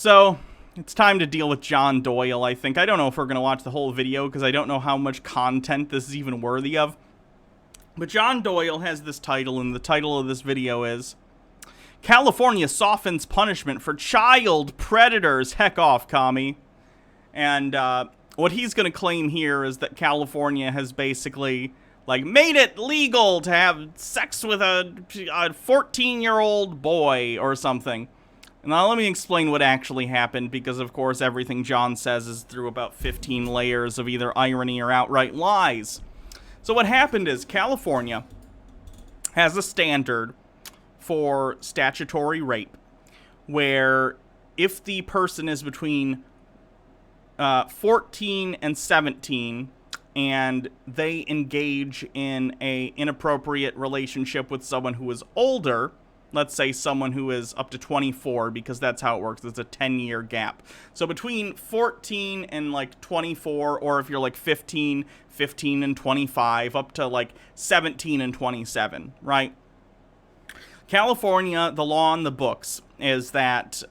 So, it's time to deal with John Doyle, I think. I don't know if we're going to watch the whole video because I don't know how much content this is even worthy of. But John Doyle has this title, and the title of this video is California Softens Punishment for Child Predators. Heck off, commie. And what he's going to claim here is that California has basically made it legal to have sex with a 14-year-old boy or something. Now, let me explain what actually happened, because, of course, everything John says is through about 15 layers of either irony or outright lies. So what happened is California has a standard for statutory rape where if the person is between 14 and 17 and they engage in an inappropriate relationship with someone who is older, let's say someone who is up to 24, because that's how it works. It's a 10-year gap. So between 14 and 24, or if you're 15 and 25, up to 17 and 27, right? California, the law on the books is that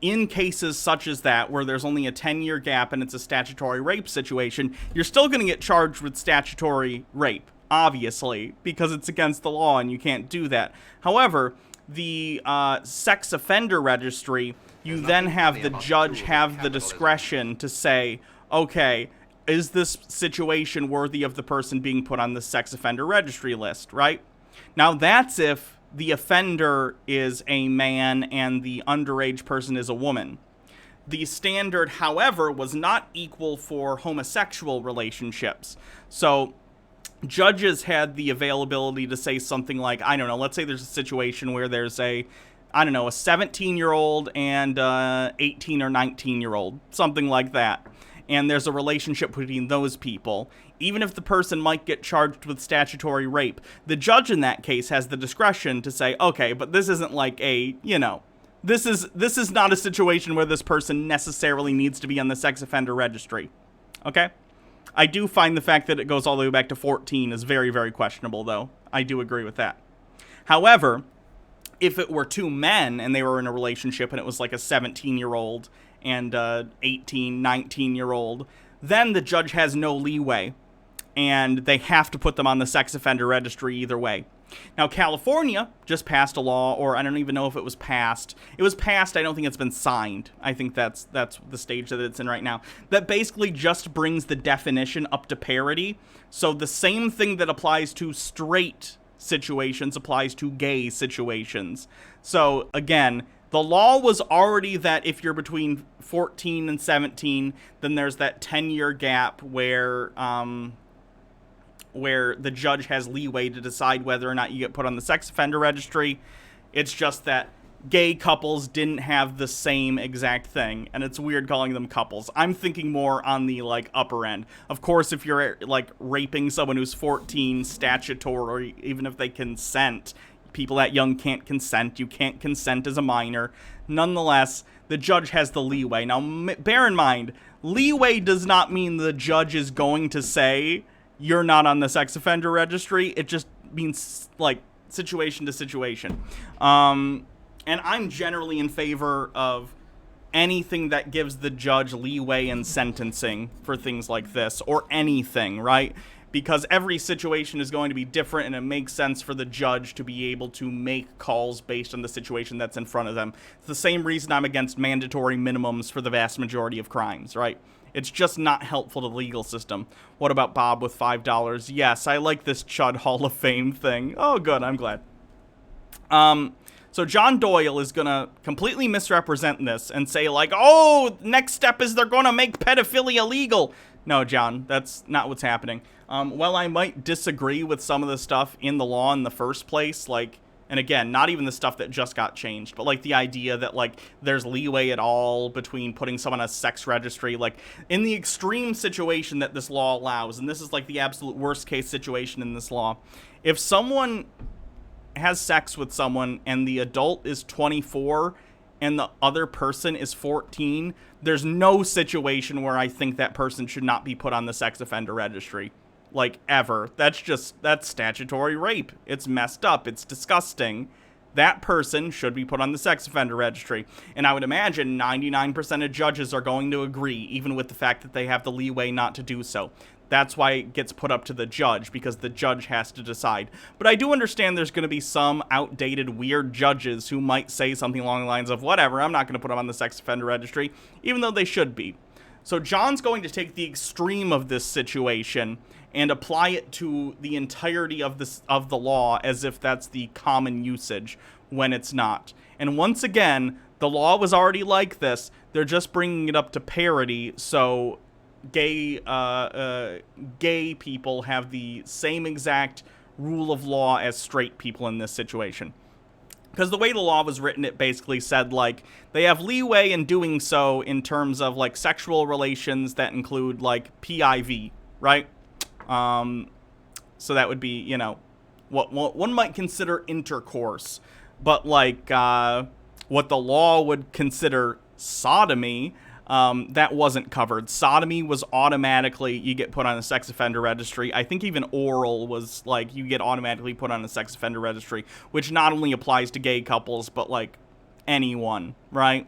in cases such as that, where there's only a 10-year gap and it's a statutory rape situation, you're still going to get charged with statutory rape, obviously, because it's against the law and you can't do that. However, the sex offender registry, you then have the judge have the discretion to say, okay, is this situation worthy of the person being put on the sex offender registry list, right? Now, that's if the offender is a man and the underage person is a woman. The standard, however, was not equal for homosexual relationships. So judges had the availability to say something like, I don't know, let's say there's a situation where there's a 17-year-old and 18 or 19-year-old, something like that. And there's a relationship between those people. Even if the person might get charged with statutory rape, the judge in that case has the discretion to say, okay, but this isn't this is not a situation where this person necessarily needs to be on the sex offender registry. Okay? I do find the fact that it goes all the way back to 14 is very, very questionable, though. I do agree with that. However, if it were two men and they were in a relationship and it was like a 17-year-old and 18, 19-year-old, then the judge has no leeway, and they have to put them on the sex offender registry either way. Now, California just passed a law, or I don't even know if it was passed. It was passed, I don't think it's been signed. I think that's the stage that it's in right now. That basically just brings the definition up to parity. So the same thing that applies to straight situations applies to gay situations. So, again, the law was already that if you're between 14 and 17, then there's that 10-year gap where the judge has leeway to decide whether or not you get put on the sex offender registry. It's just that gay couples didn't have the same exact thing, and it's weird calling them couples. I'm thinking more on the upper end. Of course, if you're raping someone who's 14 statutory, or even if they consent, people that young can't consent. You can't consent as a minor. Nonetheless, the judge has the leeway. Now, bear in mind, leeway does not mean the judge is going to say you're not on the sex offender registry. It just means situation to situation. And I'm generally in favor of anything that gives the judge leeway in sentencing for things like this, or anything, right? Because every situation is going to be different, and it makes sense for the judge to be able to make calls based on the situation that's in front of them. It's the same reason I'm against mandatory minimums for the vast majority of crimes, right? It's just not helpful to the legal system. What about Bob with $5? Yes, I like this Chud Hall of Fame thing. Oh, good, I'm glad. So John Doyle is going to completely misrepresent this and say oh, next step is they're going to make pedophilia legal. No, John, that's not what's happening. While I might disagree with some of the stuff in the law in the first place, and again, not even the stuff that just got changed, but the idea that there's leeway at all between putting someone on a sex registry, in the extreme situation that this law allows, and this is the absolute worst case situation in this law, if someone has sex with someone and the adult is 24 and the other person is 14, there's no situation where I think that person should not be put on the sex offender registry. Ever. That's statutory rape. It's messed up. It's disgusting. that person should be put on the sex offender registry. And I would imagine 99% of judges are going to agree, even with the fact that they have the leeway not to do so. That's why it gets put up to the judge, because the judge has to decide. But I do understand there's going to be some outdated, weird judges who might say something along the lines of, whatever, I'm not going to put them on the sex offender registry, even though they should be. So John's going to take the extreme of this situation and apply it to the entirety of the law as if that's the common usage, when it's not. And once again, the law was already like this. They're just bringing it up to parity, so gay people have the same exact rule of law as straight people in this situation. Because the way the law was written, it basically said, like, they have leeway in doing so in terms of, like, sexual relations that include, like, PIV, right? So that would be, you know, what one might consider intercourse. But, like, what the law would consider sodomy, that wasn't covered. Sodomy was automatically, you get put on a sex offender registry. I think even oral was, like, you get automatically put on a sex offender registry, which not only applies to gay couples, but, like, anyone, right?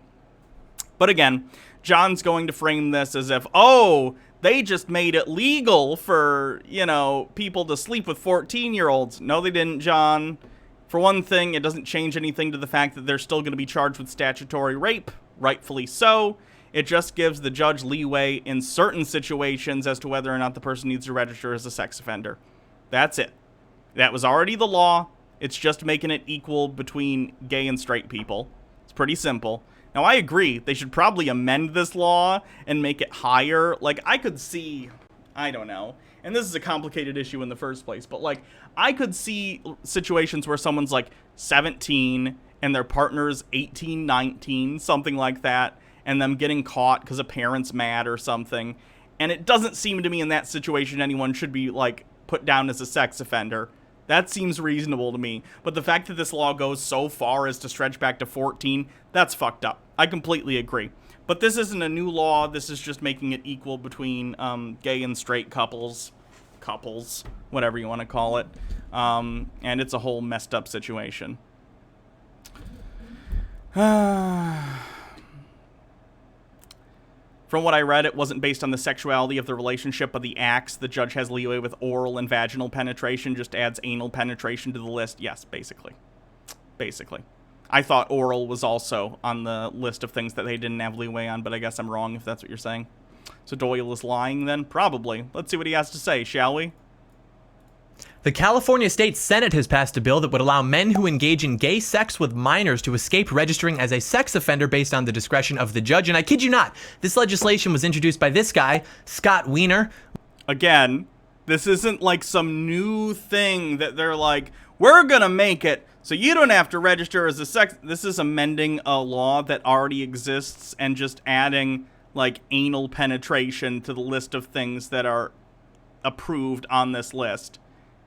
But again, John's going to frame this as if, oh, they just made it legal for, you know, people to sleep with 14-year-olds. No, they didn't, John. For one thing, it doesn't change anything to the fact that they're still going to be charged with statutory rape, rightfully so. It just gives the judge leeway in certain situations as to whether or not the person needs to register as a sex offender. That's it. That was already the law. It's just making it equal between gay and straight people. It's pretty simple. Now, I agree. They should probably amend this law and make it higher. Like, I could see, I don't know, and this is a complicated issue in the first place, but, like, I could see situations where someone's, like, 17 and their partner's 18, 19, something like that, and them getting caught because a parent's mad or something. And it doesn't seem to me in that situation anyone should be, like, put down as a sex offender. That seems reasonable to me. But the fact that this law goes so far as to stretch back to 14, that's fucked up. I completely agree. But this isn't a new law. This is just making it equal between gay and straight couples, whatever you want to call it. And it's a whole messed up situation. From what I read, it wasn't based on the sexuality of the relationship, but the acts. The judge has leeway with oral and vaginal penetration, just adds anal penetration to the list. Yes, basically. I thought oral was also on the list of things that they didn't have leeway on, but I guess I'm wrong if that's what you're saying. So Doyle is lying then? Probably. Let's see what he has to say, shall we? The California State Senate has passed a bill that would allow men who engage in gay sex with minors to escape registering as a sex offender based on the discretion of the judge. And I kid you not, this legislation was introduced by this guy, Scott Wiener. Again, this isn't like some new thing that they're like, we're gonna make it so you don't have to register as a sex. This is amending a law that already exists and just adding, like, anal penetration to the list of things that are approved on this list.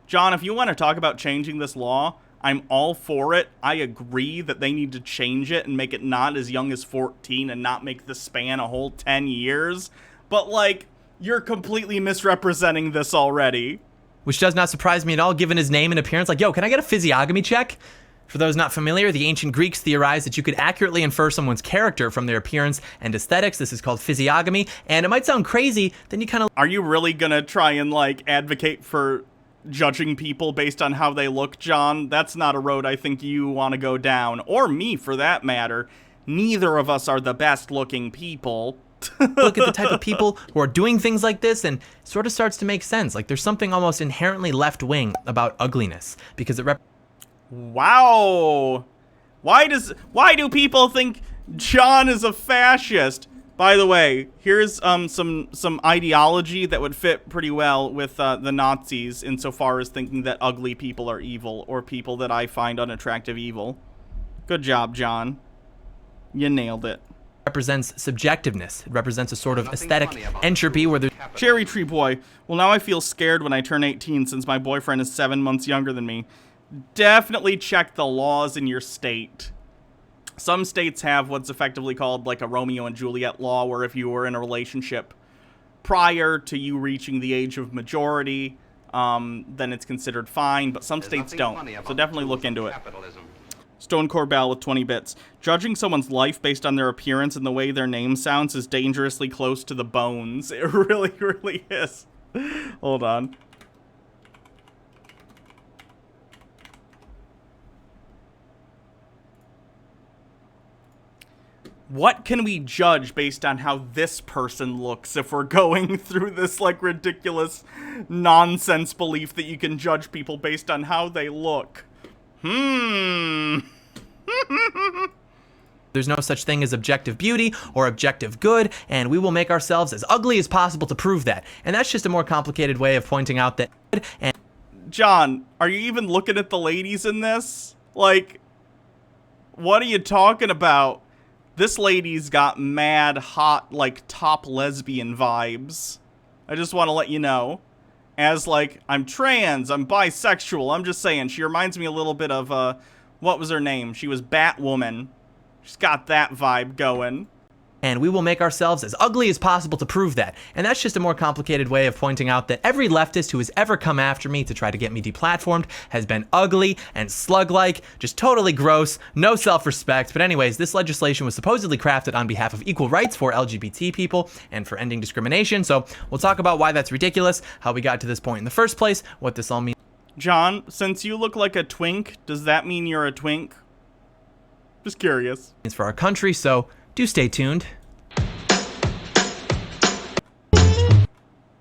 John, if you want to talk about changing this law, I'm all for it. I agree that they need to change it and make it not as young as 14 and not make the span a whole 10 years. But, like, you're completely misrepresenting this already. Which does not surprise me at all, given his name and appearance. Like, yo, can I get a physiognomy check? For those not familiar, the ancient Greeks theorized that you could accurately infer someone's character from their appearance and aesthetics. This is called physiognomy. And it might sound crazy, then you kind of... Are you really gonna try and, like, advocate for judging people based on how they look, John? That's not a road I think you want to go down, or me for that matter. Neither of us are the best looking people. Look at the type of people who are doing things like this, and it sort of starts to make sense. Like, there's something almost inherently left-wing about ugliness, because it Wow. Why do people think John is a fascist? By the way, here's some ideology that would fit pretty well with the Nazis insofar as thinking that ugly people are evil, or people that I find unattractive evil. Good job, John. You nailed it. represents subjectiveness. It represents a sort of aesthetic entropy where there's... Cherry Tree Boy. Well, now I feel scared when I turn 18 since my boyfriend is 7 months younger than me. Definitely check the laws in your state. Some states have what's effectively called like a Romeo and Juliet law, where if you were in a relationship prior to you reaching the age of majority, then it's considered fine, but some states don't. So definitely look into it. Stone Corbell with 20 bits. Judging someone's life based on their appearance and the way their name sounds is dangerously close to the bones. It really, really is. Hold on. What can we judge based on how this person looks if we're going through this, like, ridiculous nonsense belief that you can judge people based on how they look? There's no such thing as objective beauty or objective good, and we will make ourselves as ugly as possible to prove that. And that's just a more complicated way of pointing out that. And John, are you even looking at the ladies in this? Like, what are you talking about? This lady's got mad hot, like, top lesbian vibes. I just want to let you know. As, like, I'm trans, I'm bisexual, I'm just saying. She reminds me a little bit of, what was her name? She was Batwoman. She's got that vibe going. And we will make ourselves as ugly as possible to prove that. And that's just a more complicated way of pointing out that every leftist who has ever come after me to try to get me deplatformed has been ugly and slug-like, just totally gross, no self-respect. But anyways, this legislation was supposedly crafted on behalf of equal rights for LGBT people and for ending discrimination. So we'll talk about why that's ridiculous, how we got to this point in the first place, what this all means. John, since you look like a twink, does that mean you're a twink? Just curious. For our country, so do stay tuned.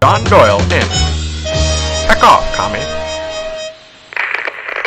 John Doyle in. Heck off, commie.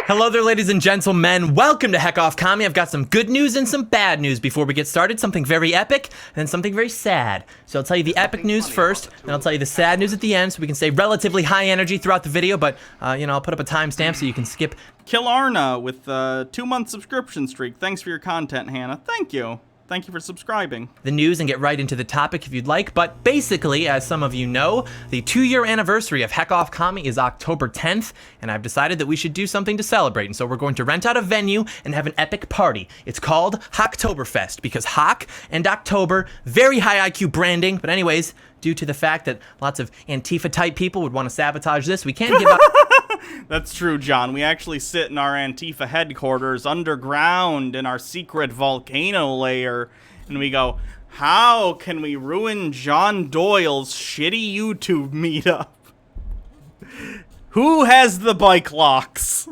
Hello there, ladies and gentlemen. Welcome to Heck Off Commie. I've got some good news and some bad news before we get started. Something very epic and then something very sad. So I'll tell you the epic news first, then I'll tell you the sad news at the end so we can stay relatively high energy throughout the video, but, I'll put up a timestamp so you can skip. Kill Arna with a 2-month subscription streak. Thanks for your content, Hannah. Thank you. Thank you for subscribing. The news and get right into the topic if you'd like, but basically, as some of you know, the 2-year anniversary of Heck Off Commie is October 10th, and I've decided that we should do something to celebrate, and so we're going to rent out a venue and have an epic party. It's called Hocktoberfest, because Hock and October, very high IQ branding, but anyways, due to the fact that lots of Antifa-type people would want to sabotage this, we can't give up. That's true, John. We actually sit in our Antifa headquarters underground in our secret volcano lair, and we go, how can we ruin John Doyle's shitty YouTube meetup? Who has the bike locks?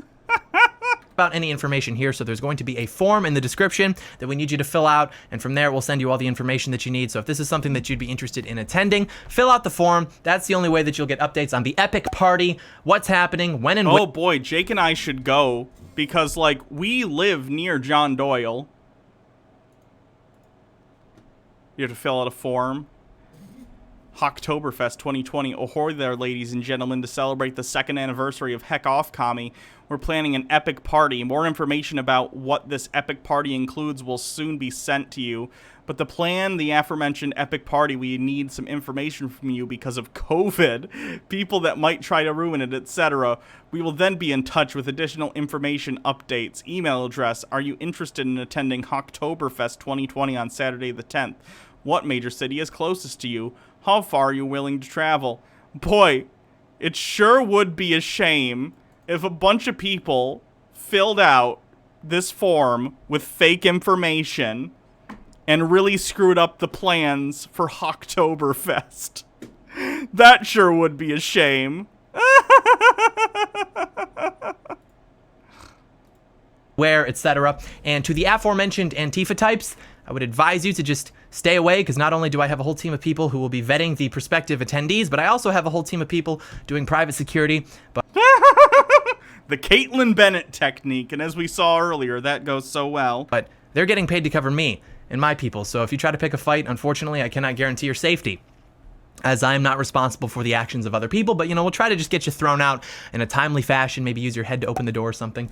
About any information here, so there's going to be a form in the description that we need you to fill out, and from there we'll send you all the information that you need. So if this is something that you'd be interested in attending, fill out the form. That's the only way that you'll get updates on the epic party, what's happening, when and oh boy, Jake and I should go, because, like, we live near John Doyle. You have to fill out a form. Hocktoberfest 2020. Ahoy there, ladies and gentlemen. To celebrate the 2nd anniversary of Heck Off Commie, we're planning an epic party. More information about what this epic party includes will soon be sent to you. But to plan the aforementioned epic party, we need some information from you because of COVID, people that might try to ruin it, etc. We will then be in touch with additional information updates. Email address, are you interested in attending Hocktoberfest 2020 on Saturday the 10th? What major city is closest to you? How far are you willing to travel? Boy, it sure would be a shame if a bunch of people filled out this form with fake information and really screwed up the plans for Hocktoberfest. That sure would be a shame. where, etc. And to the aforementioned Antifa types, I would advise you to just stay away, because not only do I have a whole team of people who will be vetting the prospective attendees, but I also have a whole team of people doing private security. But the Caitlyn Bennett technique, and as we saw earlier, that goes so well. But they're getting paid to cover me and my people, so if you try to pick a fight, unfortunately, I cannot guarantee your safety, as I am not responsible for the actions of other people. But, we'll try to just get you thrown out in a timely fashion, maybe use your head to open the door or something.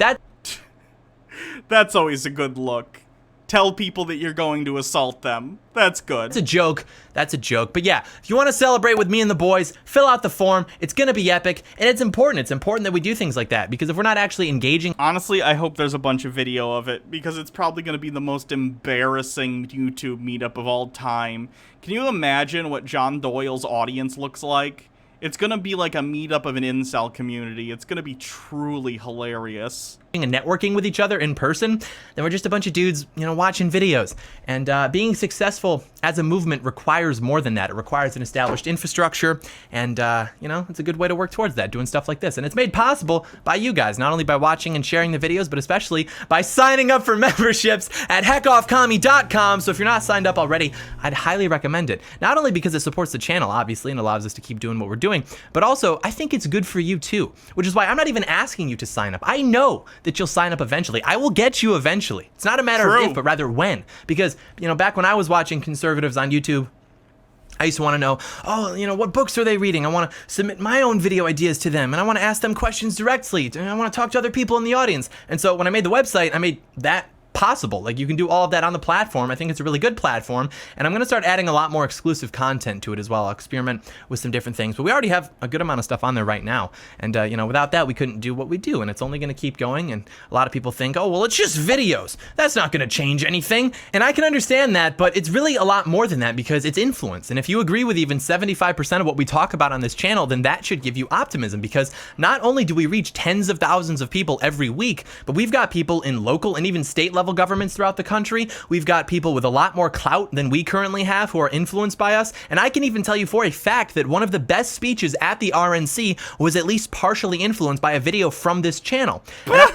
That's always a good look. Tell people that you're going to assault them. That's good. That's a joke. That's a joke. But yeah, if you want to celebrate with me and the boys, fill out the form. It's going to be epic, and it's important. It's important that we do things like that, because if we're not actually engaging... Honestly, I hope there's a bunch of video of it, because it's probably going to be the most embarrassing YouTube meetup of all time. Can you imagine what John Doyle's audience looks like? It's gonna be like a meetup of an incel community. It's gonna be truly hilarious. And networking with each other in person, then we're just a bunch of dudes, watching videos. And being successful as a movement requires more than that. It requires an established infrastructure, and it's a good way to work towards that, doing stuff like this. And it's made possible by you guys, not only by watching and sharing the videos, but especially by signing up for memberships at heckoffcommie.com. So if you're not signed up already, I'd highly recommend it. Not only because it supports the channel, obviously, and allows us to keep doing what we're doing, but also I think it's good for you too, which is why I'm not even asking you to sign up. I know that you'll sign up eventually. I will get you eventually. It's not a matter of if, but rather when. Because, back when I was watching conservatives on YouTube, I used to want to know, what books are they reading? I want to submit my own video ideas to them, and I want to ask them questions directly, and I want to talk to other people in the audience. And so when I made the website, I made that possible. Like, you can do all of that on the platform. I think it's a really good platform, and I'm going to start adding a lot more exclusive content to it as well. I'll experiment with some different things, but we already have a good amount of stuff on there right now, and without that we couldn't do what we do, and it's only going to keep going. And a lot of people think, oh well, it's just videos, that's not going to change anything, and I can understand that, but it's really a lot more than that, because it's influence. And if you agree with even 75% of what we talk about on this channel, then that should give you optimism, because not only do we reach tens of thousands of people every week, but we've got people in local and even state level governments throughout the country. We've got people with a lot more clout than we currently have who are influenced by us. And I can even tell you for a fact that one of the best speeches at the RNC was at least partially influenced by a video from this channel. I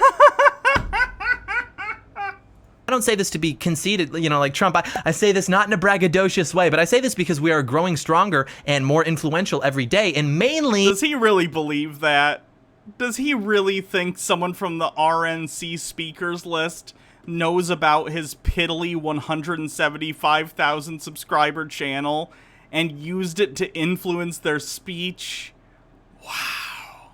don't say this to be conceited, like Trump. I say this not in a braggadocious way, but I say this because we are growing stronger and more influential every day. And mainly... Does he really believe that? Does he really think someone from the RNC speakers list knows about his piddly 175,000 subscriber channel and used it to influence their speech? Wow.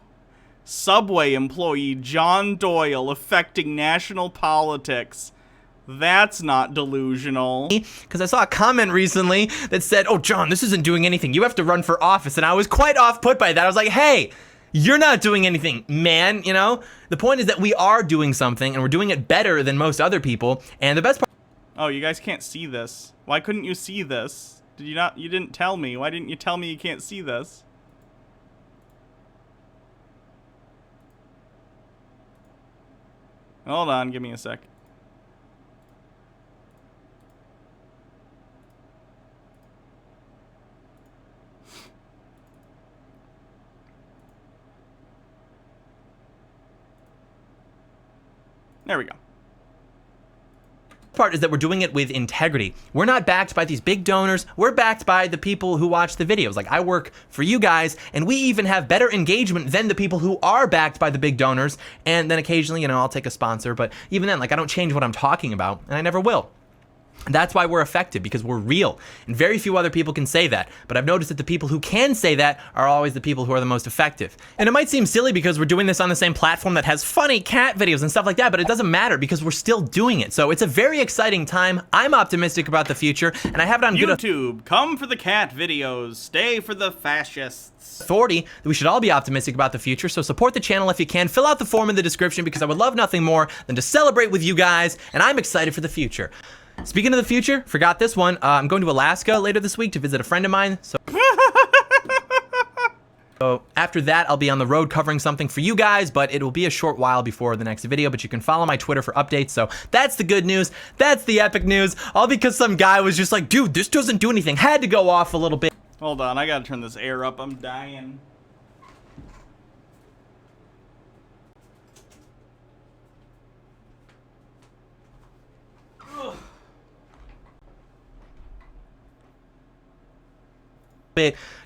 Subway employee John Doyle affecting national politics. That's not delusional. Because I saw a comment recently that said, oh, John, this isn't doing anything. You have to run for office. And I was quite off-put by that. I was like, hey, you're not doing anything, man, The point is that we are doing something, and we're doing it better than most other people. And the best part... Oh, you guys can't see this. Why couldn't you see this? You didn't tell me. Why didn't you tell me you can't see this? Hold on, give me a sec. There we go. Part is that we're doing it with integrity. We're not backed by these big donors. We're backed by the people who watch the videos. Like, I work for you guys, and we even have better engagement than the people who are backed by the big donors. And then occasionally, I'll take a sponsor, but even then, I don't change what I'm talking about, and I never will. That's why we're effective, because we're real. And very few other people can say that. But I've noticed that the people who can say that are always the people who are the most effective. And it might seem silly because we're doing this on the same platform that has funny cat videos and stuff like that, but it doesn't matter because we're still doing it. So it's a very exciting time. I'm optimistic about the future, and I have it on YouTube, come for the cat videos, stay for the fascists. Authority that we should all be optimistic about the future. So support the channel if you can. Fill out the form in the description, because I would love nothing more than to celebrate with you guys, and I'm excited for the future. Speaking of the future, forgot this one. I'm going to Alaska later this week to visit a friend of mine. So after that, I'll be on the road covering something for you guys, but it will be a short while before the next video. But you can follow my Twitter for updates. So that's the good news. That's the epic news. All because some guy was just like, dude, this doesn't do anything. Had to go off a little bit. Hold on, I gotta turn this air up. I'm dying.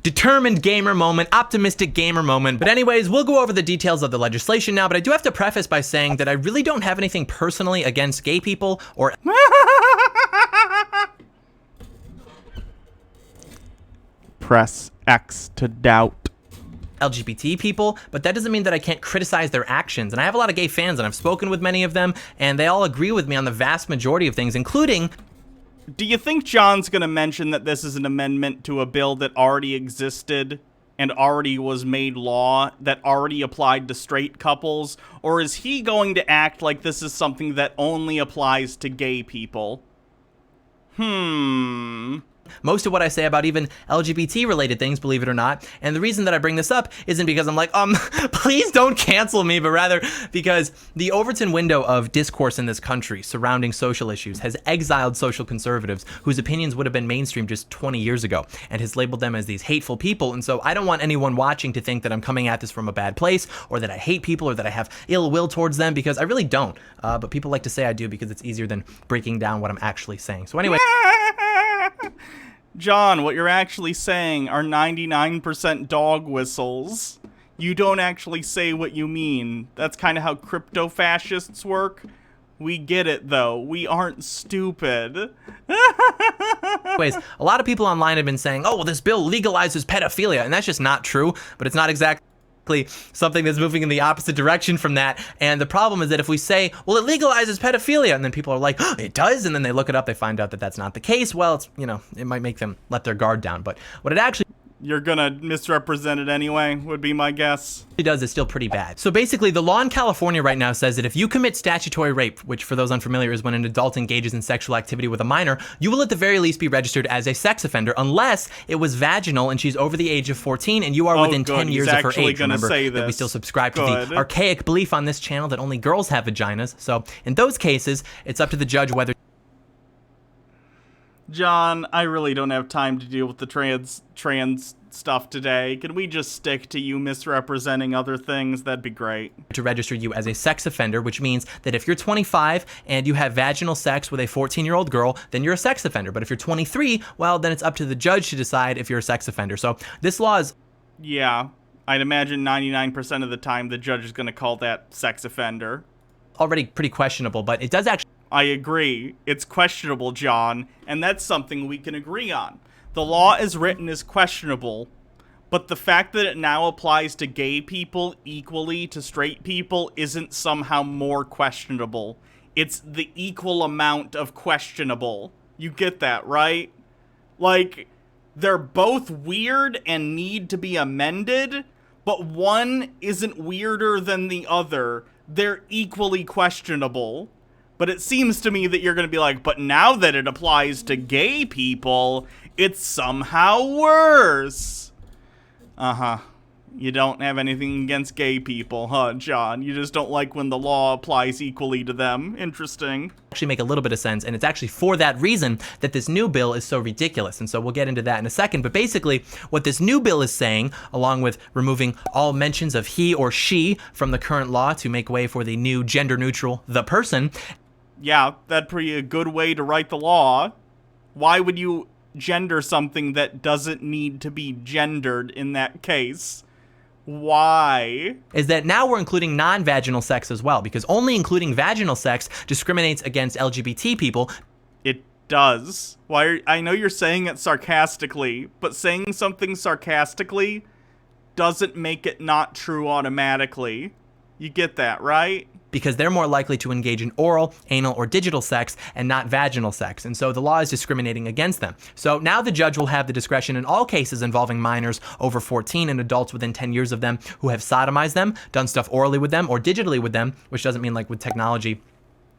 Determined gamer moment, optimistic gamer moment. But anyways, we'll go over the details of the legislation now, but I do have to preface by saying that I really don't have anything personally against gay people or Press X to doubt. LGBT people, but that doesn't mean that I can't criticize their actions. And I have a lot of gay fans, and I've spoken with many of them, and they all agree with me on the vast majority of things, including... Do you think John's gonna mention that this is an amendment to a bill that already existed and already was made law, that already applied to straight couples? Or is he going to act like this is something that only applies to gay people? most of what I say about even LGBT related things, believe it or not. And the reason that I bring this up isn't because I'm like, please don't cancel me, but rather because the Overton window of discourse in this country surrounding social issues has exiled social conservatives whose opinions would have been mainstream just 20 years ago and has labeled them as these hateful people. And so I don't want anyone watching to think that I'm coming at this from a bad place or that I hate people or that I have ill will towards them, because I really don't. But people like to say I do because it's easier than breaking down what I'm actually saying. So anyway. John, what you're actually saying are 99% dog whistles. You don't actually say what you mean. That's kind of how crypto-fascists work. We get it, though. We aren't stupid. Anyways, a lot of people online have been saying, oh, well, this bill legalizes pedophilia, and that's just not true, but it's not exactly something that's moving in the opposite direction from that. And the problem is that if we say, well, it legalizes pedophilia, and then people are like, oh, it does, and then they look it up, they find out that that's not the case, well, it's, it might make them let their guard down. But what it actually You're gonna misrepresent it anyway, would be my guess. does is still pretty bad. So basically, the law in California right now says that if you commit statutory rape, which for those unfamiliar is when an adult engages in sexual activity with a minor, you will at the very least be registered as a sex offender unless it was vaginal and she's over the age of 14 and you are within 10 years of her age. Remember that we still subscribe to the archaic belief on this channel that only girls have vaginas. So in those cases, it's up to the judge whether... John, I really don't have time to deal with the trans stuff today. Can we just stick to you misrepresenting other things? That'd be great. To register you as a sex offender, which means that if you're 25 and you have vaginal sex with a 14-year-old girl, then you're a sex offender. But if you're 23, well, then it's up to the judge to decide if you're a sex offender. So this law is... Yeah, I'd imagine 99% of the time the judge is going to call that sex offender. Already pretty questionable, but it does actually... I agree. It's questionable, John, and that's something we can agree on. The law as written is questionable, but the fact that it now applies to gay people equally to straight people isn't somehow more questionable. It's the equal amount of questionable. You get that, right? Like, they're both weird and need to be amended, but one isn't weirder than the other. They're equally questionable. But it seems to me that you're going to be like, but now that it applies to gay people, it's somehow worse. Uh-huh. You don't have anything against gay people, huh, John? You just don't like when the law applies equally to them. Interesting. Actually make a little bit of sense, and it's actually for that reason that this new bill is so ridiculous, and so we'll get into that in a second. But basically, what this new bill is saying, along with removing all mentions of he or she from the current law to make way for the new gender-neutral the person... Yeah, that'd be a good way to write the law. Why would you gender something that doesn't need to be gendered in that case? Why? Is that now we're including non-vaginal sex as well, because only including vaginal sex discriminates against LGBT people. It does. I know you're saying it sarcastically, but saying something sarcastically doesn't make it not true automatically. You get that, right? Because they're more likely to engage in oral, anal, or digital sex and not vaginal sex. And so the law is discriminating against them. So now the judge will have the discretion in all cases involving minors over 14 and adults within 10 years of them who have sodomized them, done stuff orally with them, or digitally with them, which doesn't mean like with technology.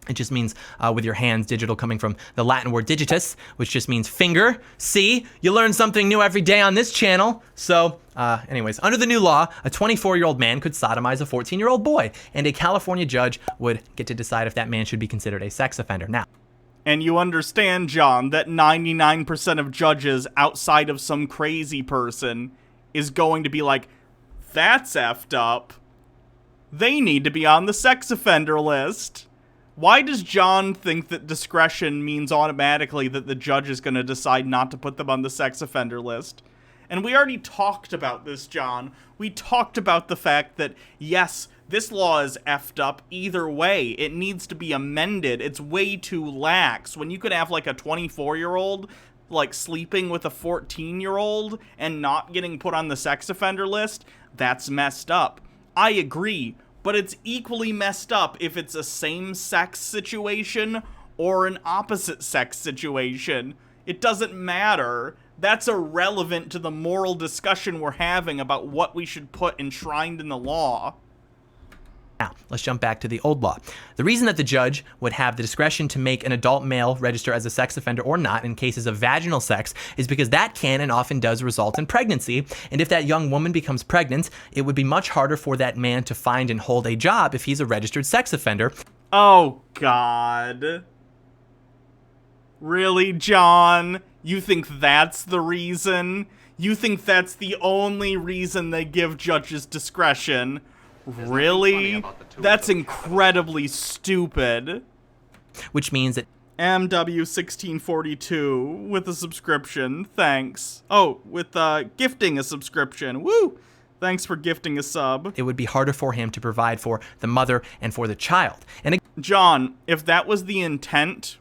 It just means with your hands, digital coming from the Latin word digitus, which just means finger. See, you learn something new every day on this channel. So anyways, under the new law, a 24-year-old man could sodomize a 14-year-old boy, and a California judge would get to decide if that man should be considered a sex offender. Now, and you understand, John, that 99% of judges outside of some crazy person is going to be like, that's effed up. They need to be on the sex offender list. Why does John think that discretion means automatically that the judge is going to decide not to put them on the sex offender list? And we already talked about this, John. We talked about the fact that, yes, this law is effed up either way. It needs to be amended. It's way too lax. When you could have, like, a 24-year-old, like, sleeping with a 14-year-old and not getting put on the sex offender list, that's messed up. I agree. But it's equally messed up if it's a same-sex situation or an opposite-sex situation. It doesn't matter. That's irrelevant to the moral discussion we're having about what we should put enshrined in the law. Now, let's jump back to the old law. The reason that the judge would have the discretion to make an adult male register as a sex offender or not in cases of vaginal sex is because that can and often does result in pregnancy. And if that young woman becomes pregnant, it would be much harder for that man to find and hold a job if he's a registered sex offender. Oh, God. Really, John? You think that's the reason? You think that's the only reason they give judges discretion? Really? That's incredibly stupid. Which means that MW1642 with a subscription. Thanks. Oh, with gifting a subscription. Woo! Thanks for gifting a sub. it would be harder for him to provide for the mother and for the child. And John, if that was the intent,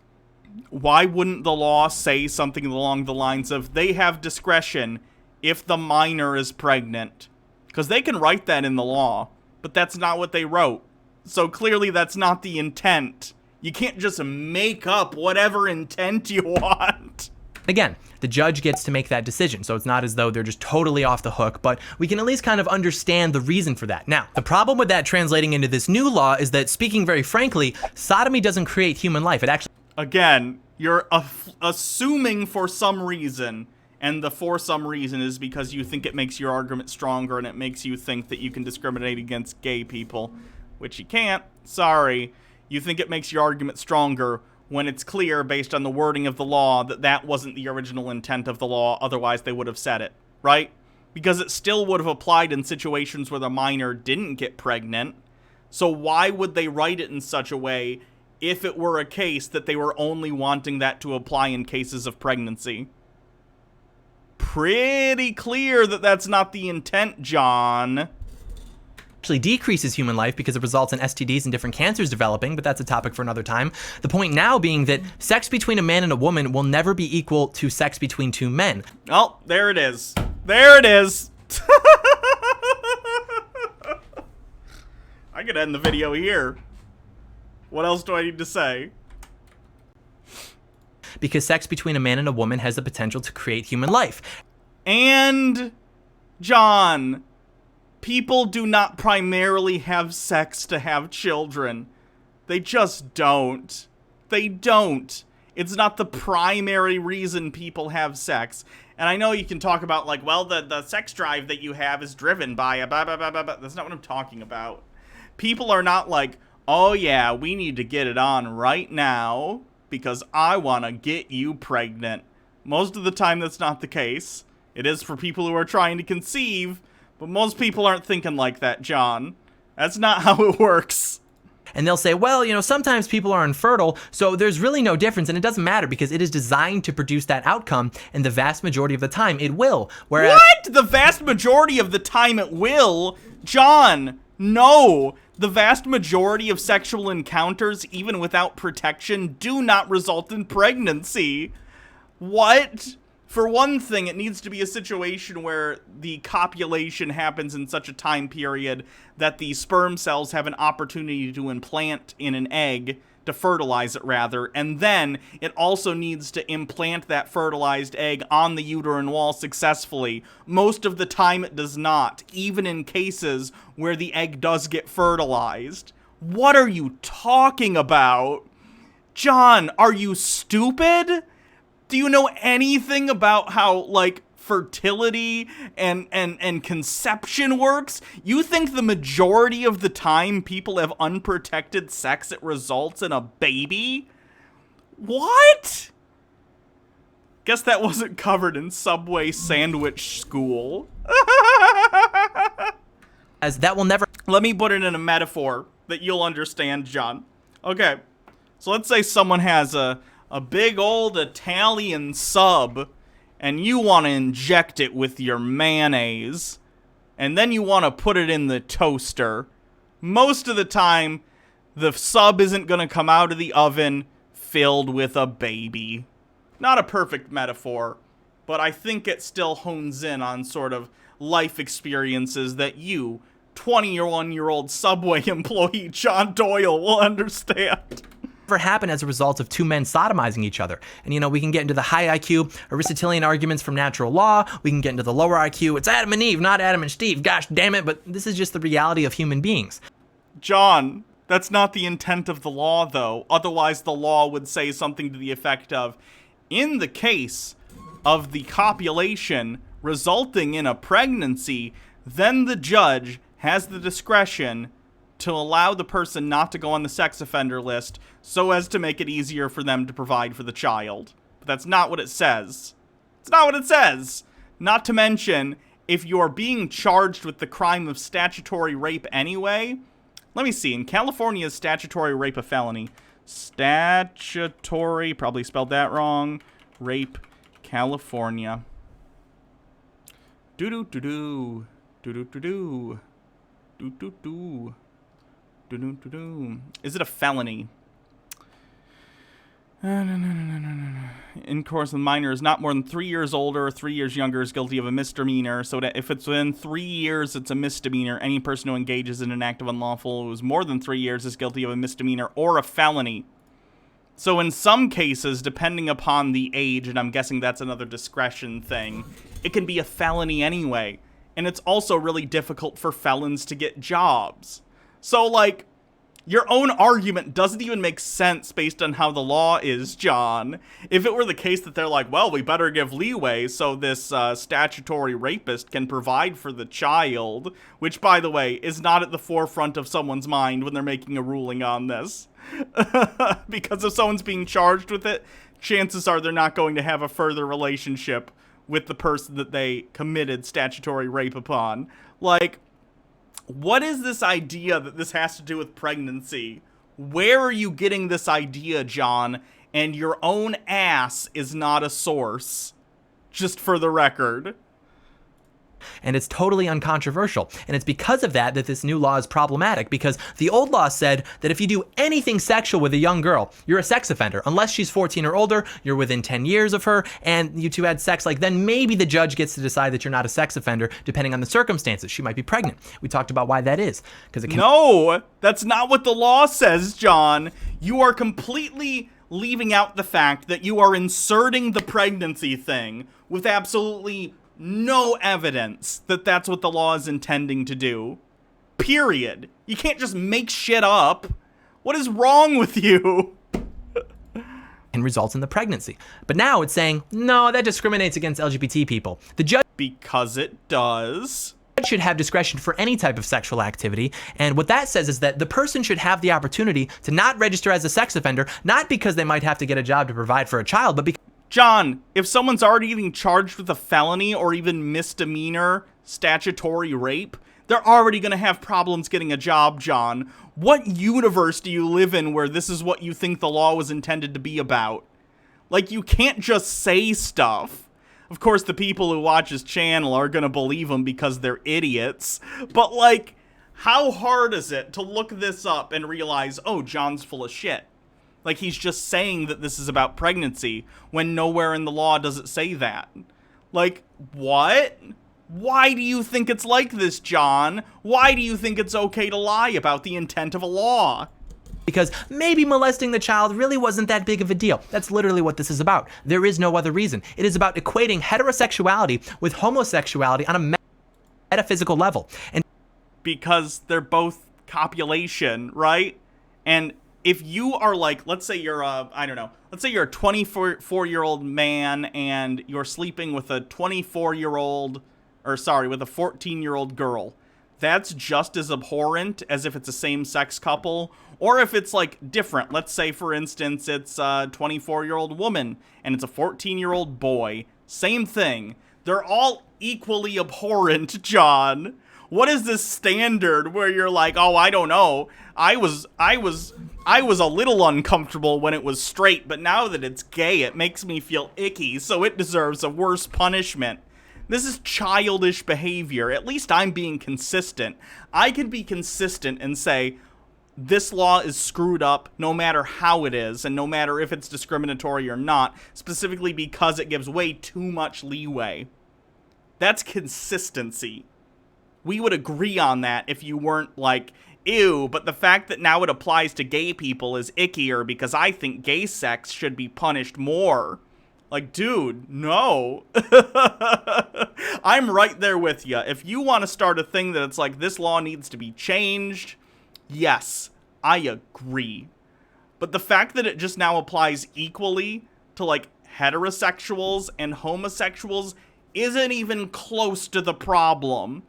why wouldn't the law say something along the lines of they have discretion if the minor is pregnant? Because they can write that in the law, but that's not what they wrote. So clearly that's not the intent. You can't just make up whatever intent you want. again, the judge gets to make that decision, so it's not as though they're just totally off the hook, but we can at least kind of understand the reason for that. Now, the problem with that translating into this new law is that, speaking very frankly, sodomy doesn't create human life. It actually... Again, you're assuming for some reason, and the for some reason is because you think it makes your argument stronger and it makes you think that you can discriminate against gay people, which you can't. Sorry. You think it makes your argument stronger when it's clear, based on the wording of the law, that that wasn't the original intent of the law, otherwise they would have said it, right? Because it still would have applied in situations where the minor didn't get pregnant. So why would they write it in such a way if it were a case that they were only wanting that to apply in cases of pregnancy? Pretty clear that that's not the intent, John. actually decreases human life because it results in STDs and different cancers developing, but that's a topic for another time. The point now being that sex between a man and a woman will never be equal to sex between two men. Oh, there it is. There it is. I could end the video here. What else do I need to say? Because sex between a man and a woman has the potential to create human life. And, John, people do not primarily have sex to have children. They just don't. They don't. It's not the primary reason people have sex. And I know you can talk about, like, well, the sex drive that you have is driven by a blah, blah, blah, blah, blah. That's not what I'm talking about. People are not like, oh yeah, we need to get it on right now because I want to get you pregnant. Most of the time that's not the case. It is for people who are trying to conceive, but most people aren't thinking like that, John. That's not how it works. And they'll say, well, you know, sometimes people are infertile, so there's really no difference, and it doesn't matter because it is designed to produce that outcome, and the vast majority of the time it will. Whereas... What? The vast majority of the time it will? John, no. The vast majority of sexual encounters, even without protection, do not result in pregnancy. What? For one thing, it needs to be a situation where the copulation happens in such a time period that the sperm cells have an opportunity to implant in an egg, to fertilize it rather, and then it also needs to implant that fertilized egg on the uterine wall successfully. Most of the time it does not, even in cases where the egg does get fertilized. What are you talking about? John, are you stupid? Do you know anything about how, like, fertility and conception works? You think the majority of the time people have unprotected sex, it results in a baby? What? Guess that wasn't covered in Subway sandwich school. As that will never... Let me put it in a metaphor that you'll understand, John. Okay, so let's say someone has a big old Italian sub, and you want to inject it with your mayonnaise, and then you want to put it in the toaster. Most of the time, the sub isn't going to come out of the oven filled with a baby. Not a perfect metaphor, but I think it still hones in on sort of life experiences that you, 21-year-old Subway employee John Doyle, will understand. Happen as a result of two men sodomizing each other. And, you know, we can get into the high IQ Aristotelian arguments from natural law. We can get into the lower IQ. It's Adam and Eve, not Adam and Steve. Gosh damn it. But this is just the reality of human beings. John, that's not the intent of the law, though. Otherwise, the law would say something to the effect of, in the case of the copulation resulting in a pregnancy, then the judge has the discretion to allow the person not to go on the sex offender list so as to make it easier for them to provide for the child. But that's not what it says. It's not what it says. Not to mention, if you're being charged with the crime of statutory rape anyway, let me see, in California, is statutory rape a felony? Statutory, probably spelled that wrong, rape, California. Do-do-do-do, do-do-do-do, do-do-do, do-do-do-do. Is it a felony? In course with minors not more than 3 years older or 3 years younger is guilty of a misdemeanor. So that if it's within 3 years, it's a misdemeanor. Any person who engages in an act of unlawful who is more than 3 years is guilty of a misdemeanor or a felony. So in some cases, depending upon the age, and I'm guessing that's another discretion thing, it can be a felony anyway. And it's also really difficult for felons to get jobs. So, like, your own argument doesn't even make sense based on how the law is, John. If it were the case that they're like, well, we better give leeway so this statutory rapist can provide for the child, which, by the way, is not at the forefront of someone's mind when they're making a ruling on this. Because if someone's being charged with it, chances are they're not going to have a further relationship with the person that they committed statutory rape upon. Like, what is this idea that this has to do with pregnancy? Where are you getting this idea, John? And your own ass is not a source. Just for the record. And it's totally uncontroversial. And it's because of that that this new law is problematic, because the old law said that if you do anything sexual with a young girl, you're a sex offender. Unless she's 14 or older, you're within 10 years of her, and you two had sex, like, then maybe the judge gets to decide that you're not a sex offender, depending on the circumstances. She might be pregnant. We talked about why that is. Because it can. No, that's not what the law says, John. You are completely leaving out the fact that you are inserting the pregnancy thing with absolutely no evidence that that's what the law is intending to do. Period. You can't just make shit up. What is wrong with you? And results in the pregnancy. But now it's saying, no, that discriminates against LGBT people. The judge Because it does. should have discretion for any type of sexual activity. And what that says is that the person should have the opportunity to not register as a sex offender, not because they might have to get a job to provide for a child, but because John, if someone's already getting charged with a felony or even misdemeanor statutory rape, they're already going to have problems getting a job, John. What universe do you live in where this is what you think the law was intended to be about? Like, you can't just say stuff. Of course, the people who watch his channel are going to believe him because they're idiots. But, like, how hard is it to look this up and realize, oh, John's full of shit? Like, he's just saying that this is about pregnancy when nowhere in the law does it say that. Like, what? Why do you think it's like this, John? Why do you think it's okay to lie about the intent of a law? Because maybe molesting the child really wasn't that big of a deal. That's literally what this is about. There is no other reason. It is about equating heterosexuality with homosexuality on a metaphysical level. And because they're both copulation, right? And if you are like, let's say you're let's say you're a 24-year-old man and you're sleeping with a 24-year-old, or sorry, with a 14-year-old girl, that's just as abhorrent as if it's a same-sex couple, or if it's like different. Let's say, for instance, it's a 24-year-old woman and it's a 14-year-old boy. Same thing. They're all equally abhorrent, John. What is this standard where you're like, oh, I don't know. I was a little uncomfortable when it was straight, but now that it's gay, it makes me feel icky, so it deserves a worse punishment. This is childish behavior. At least I'm being consistent. I can be consistent and say, this law is screwed up no matter how it is, and no matter if it's discriminatory or not, specifically because it gives way too much leeway. That's consistency. We would agree on that if you weren't like, ew, but the fact that now it applies to gay people is ickier because I think gay sex should be punished more. Like, dude, no. I'm right there with you. If you want to start a thing that it's like, this law needs to be changed, Yes, I agree. But the fact that it just now applies equally to, like, heterosexuals and homosexuals isn't even close to the problem.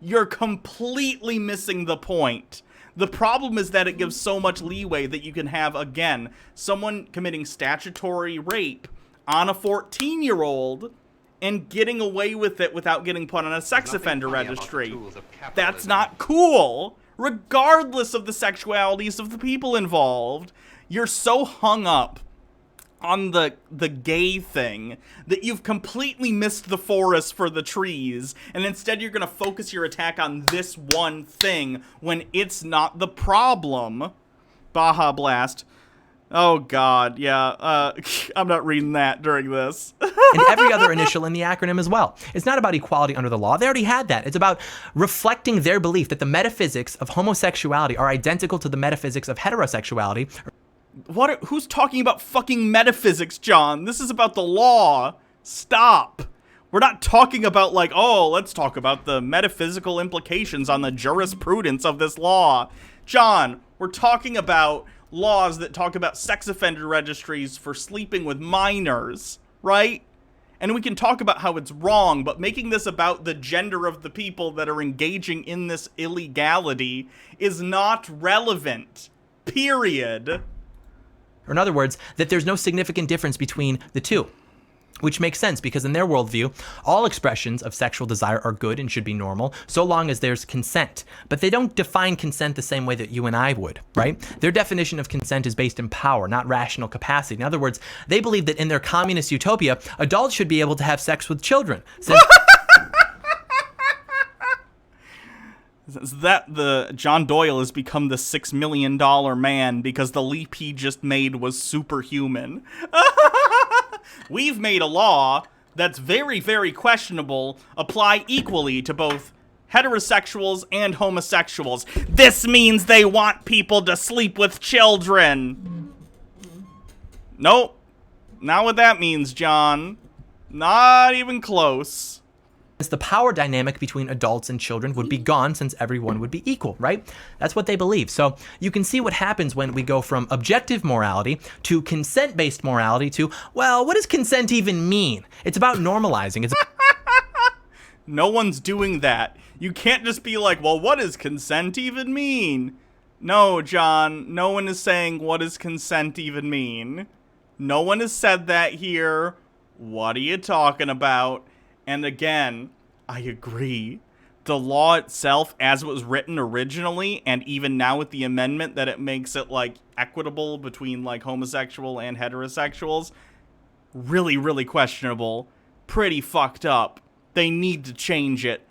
You're completely missing the point. The problem is that it gives so much leeway that you can have, again, someone committing statutory rape on a 14-year-old and getting away with it without getting put on a sex offender registry. That's not cool, regardless of the sexualities of the people involved. You're so hung up on the gay thing that you've completely missed the forest for the trees, and instead you're gonna focus your attack on this one thing when it's not the problem. Baja Blast. Oh god, yeah, I'm not reading that during this. And every other initial in the acronym as well. It's not about equality under the law. They already had that. It's about reflecting their belief that the metaphysics of homosexuality are identical to the metaphysics of heterosexuality. Who's talking about fucking metaphysics, John? This is about the law. Stop. We're not talking about, like, oh, let's talk about the metaphysical implications on the jurisprudence of this law. John, we're talking about laws that talk about sex offender registries for sleeping with minors, right? And we can talk about how it's wrong, but making this about the gender of the people that are engaging in this illegality is not relevant. Period. Or in other words, that there's no significant difference between the two. Which makes sense because in their worldview, all expressions of sexual desire are good and should be normal, so long as there's consent. But they don't define consent the same way that you and I would, right? Their definition of consent is based in power, not rational capacity. In other words, they believe that in their communist utopia, adults should be able to have sex with children. Since that the John Doyle has become the $6 million man because the leap he just made was superhuman. We've made a law that's very, very questionable apply equally to both heterosexuals and homosexuals. This means they want people to sleep with children. Nope. Not what that means, John. Not even close. the power dynamic between adults and children would be gone since everyone would be equal, right? That's what they believe. So you can see what happens when we go from objective morality to consent-based morality to, well, what does consent even mean? It's about normalizing. It's No one's doing that. You can't just be like, well, what does consent even mean? No, John, no one is saying what does consent even mean. No one has said that here. What are you talking about? And again, I agree. The law itself, as it was written originally, and even now with the amendment that it makes it, like, equitable between, like, homosexual and heterosexuals, really, really questionable. Pretty fucked up. They need to change it.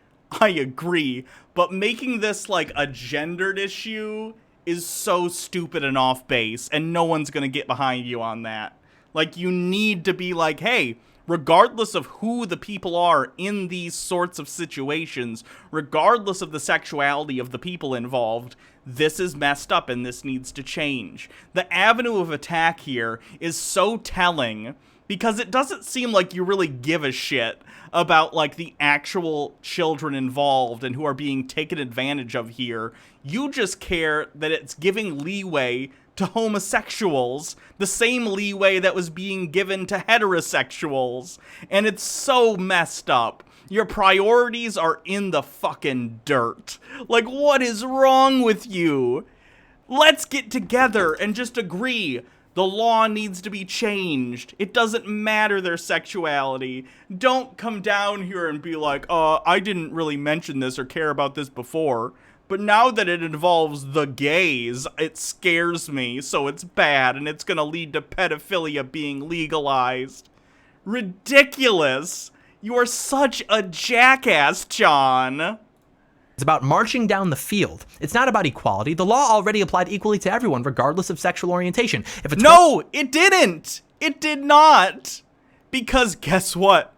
I agree. But making this, like, a gendered issue is so stupid and off base, and no one's gonna get behind you on that. Like, you need to be like, hey, regardless of who the people are in these sorts of situations, regardless of the sexuality of the people involved, this is messed up and this needs to change. The avenue of attack here is so telling because it doesn't seem like you really give a shit about, like, the actual children involved and who are being taken advantage of here. You just care that it's giving leeway to homosexuals, the same leeway that was being given to heterosexuals. And it's so messed up. Your priorities are in the fucking dirt. Like, what is wrong with you? Let's get together and just agree. The law needs to be changed. It doesn't matter their sexuality. Don't come down here and be like, I didn't really mention this or care about this before. But now that it involves the gays, it scares me, so it's bad, and it's gonna lead to pedophilia being legalized. Ridiculous! You are such a jackass, John! It's about marching down the field. It's not about equality. The law already applied equally to everyone, regardless of sexual orientation. If it's No, it didn't! It did not! Because guess what?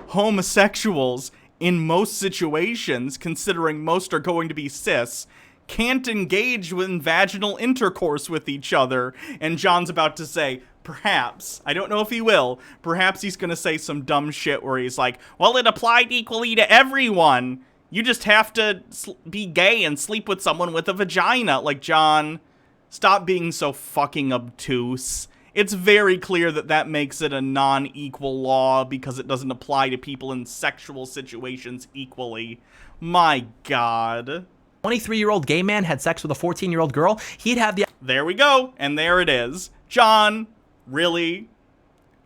Homosexuals, in most situations, considering most are going to be cis, can't engage in vaginal intercourse with each other. And John's about to say, perhaps, I don't know if he will, perhaps he's going to say some dumb shit where he's like, well, it applied equally to everyone. You just have to be gay and sleep with someone with a vagina. Like, John, stop being so fucking obtuse. It's very clear that that makes it a non-equal law because it doesn't apply to people in sexual situations equally. My God. 23-year-old gay man had sex with a 14-year-old girl, he'd have the There we go. And there it is. John, really?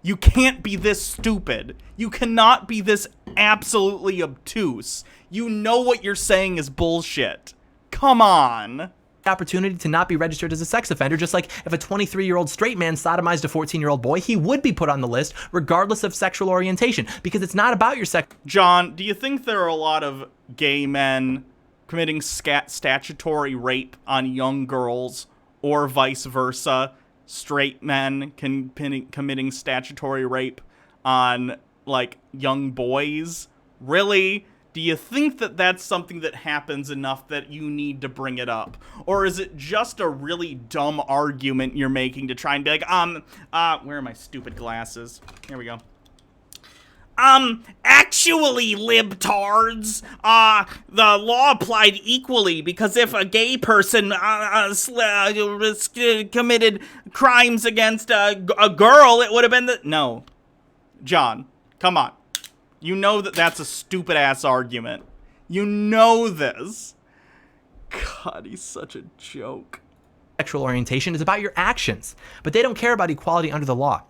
You can't be this stupid. You cannot be this absolutely obtuse. You know what you're saying is bullshit. Come on. opportunity to not be registered as a sex offender, just like if a 23-year-old straight man sodomized a 14-year-old boy, he would be put on the list regardless of sexual orientation, because it's not about your sex. John, do you think there are a lot of gay men committing statutory rape on young girls, or vice versa, straight men committing statutory rape on, like, young boys? Really? Do you think that that's something that happens enough that you need to bring it up? Or is it just a really dumb argument you're making to try and be like, where are my stupid glasses? Here we go. Actually, libtards, the law applied equally because if a gay person committed crimes against a girl, it would have been the... No. John, come on. You know that that's a stupid-ass argument. You know this. God, he's such a joke. Sexual orientation is about your actions, but they don't care about equality under the law.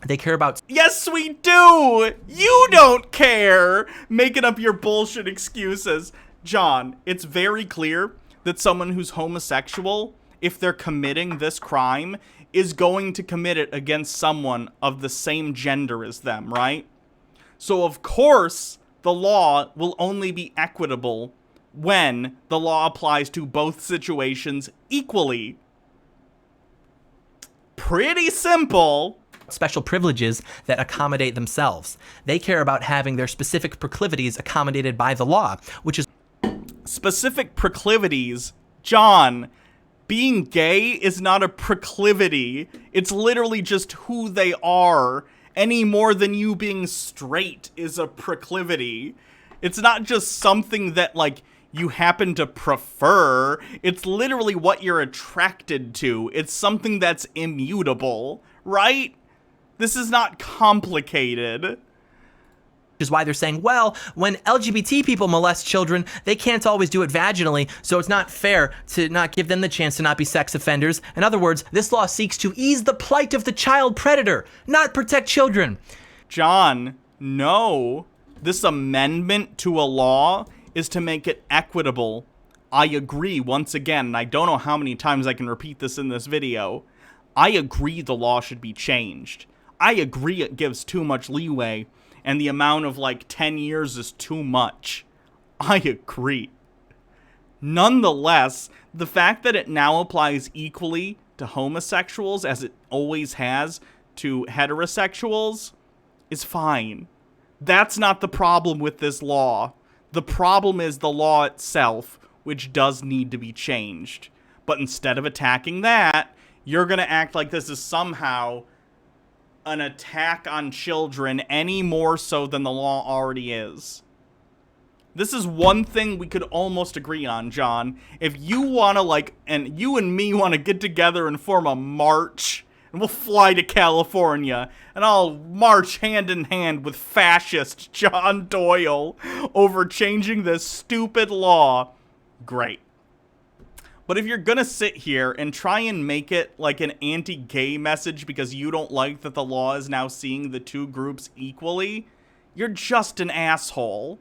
They care about... Yes, we do! You don't care! Making up your bullshit excuses. John, it's very clear that someone who's homosexual, if they're committing this crime, is going to commit it against someone of the same gender as them, right? So, of course, the law will only be equitable when the law applies to both situations equally. Pretty simple. Special privileges that accommodate themselves. They care about having their specific proclivities accommodated by the law, which is... Specific proclivities? John, being gay is not a proclivity. It's literally just who they are. Any more than you being straight is a proclivity. It's not just something that, like, you happen to prefer. It's literally what you're attracted to. It's something that's immutable, right? This is not complicated. Which is why they're saying, well, when LGBT people molest children, they can't always do it vaginally, so it's not fair to not give them the chance to not be sex offenders. In other words, this law seeks to ease the plight of the child predator, not protect children. John, no. This amendment to a law is to make it equitable. I agree once again, and I don't know how many times I can repeat this in this video. I agree the law should be changed. I agree it gives too much leeway, and the amount of, like, 10 years is too much. I agree. Nonetheless, the fact that it now applies equally to homosexuals as it always has to heterosexuals is fine. That's not the problem with this law. The problem is the law itself, which does need to be changed. But instead of attacking that, you're going to act like this is somehow an attack on children any more so than the law already is. This is one thing we could almost agree on, John. If you want to, like, and you and me want to get together and form a march, and we'll fly to California, and I'll march hand in hand with fascist John Doyle over changing this stupid law, great. But if you're gonna sit here and try and make it like an anti-gay message because you don't like that the law is now seeing the two groups equally, you're just an asshole.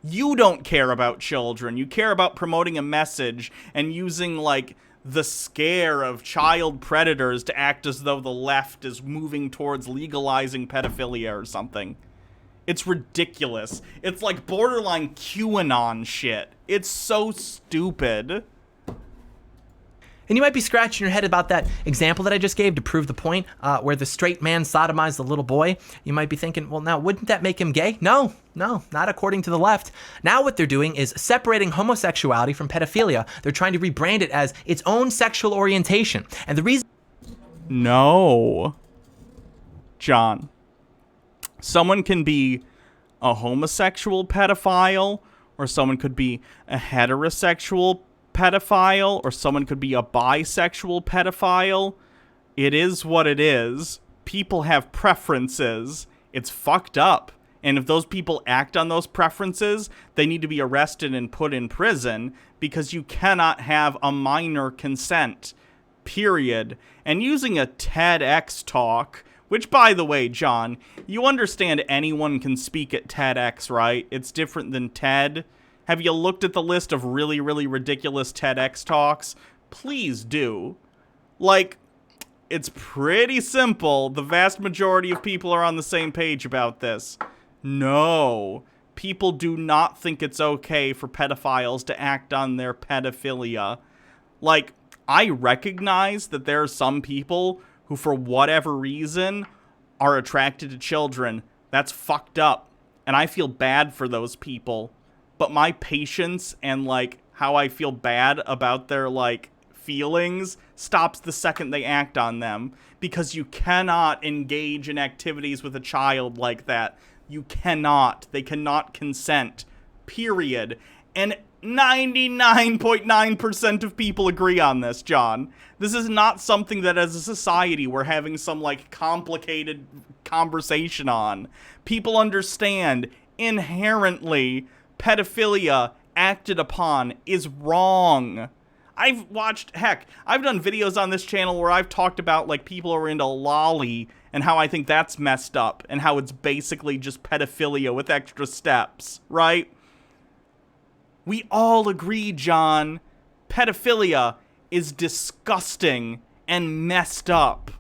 You don't care about children. You care about promoting a message and using, like, the scare of child predators to act as though the left is moving towards legalizing pedophilia or something. It's ridiculous. It's like borderline QAnon shit. It's so stupid. And you might be scratching your head about that example that I just gave to prove the point, where the straight man sodomized the little boy. You might be thinking, well, now, wouldn't that make him gay? No, not according to the left. Now what they're doing is separating homosexuality from pedophilia. They're trying to rebrand it as its own sexual orientation. And the reason... No. John. Someone can be a homosexual pedophile or someone could be a heterosexual pedophile, or someone could be a bisexual pedophile. It is what it is. People have preferences. It's fucked up. And if those people act on those preferences, they need to be arrested and put in prison, because you cannot have a minor consent. Period. And using a TEDx talk, which, by the way, John, you understand anyone can speak at TEDx, right? It's different than TED. Have you looked at the list of really, really ridiculous TEDx talks? Please do. Like, it's pretty simple. The vast majority of people are on the same page about this. No. People do not think it's okay for pedophiles to act on their pedophilia. Like, I recognize that there are some people who, for whatever reason, are attracted to children. That's fucked up. And I feel bad for those people. But my patience and, like, how I feel bad about their, like, feelings stops the second they act on them. Because you cannot engage in activities with a child like that. You cannot. They cannot consent. Period. And 99.9% of people agree on this, John. This is not something that as a society we're having some, like, complicated conversation on. People understand inherently pedophilia acted upon is wrong. I've done videos on this channel where I've talked about, like, people who are into lolly and how I think that's messed up and how it's basically just pedophilia with extra steps, right? We all agree, John, pedophilia is disgusting and messed up.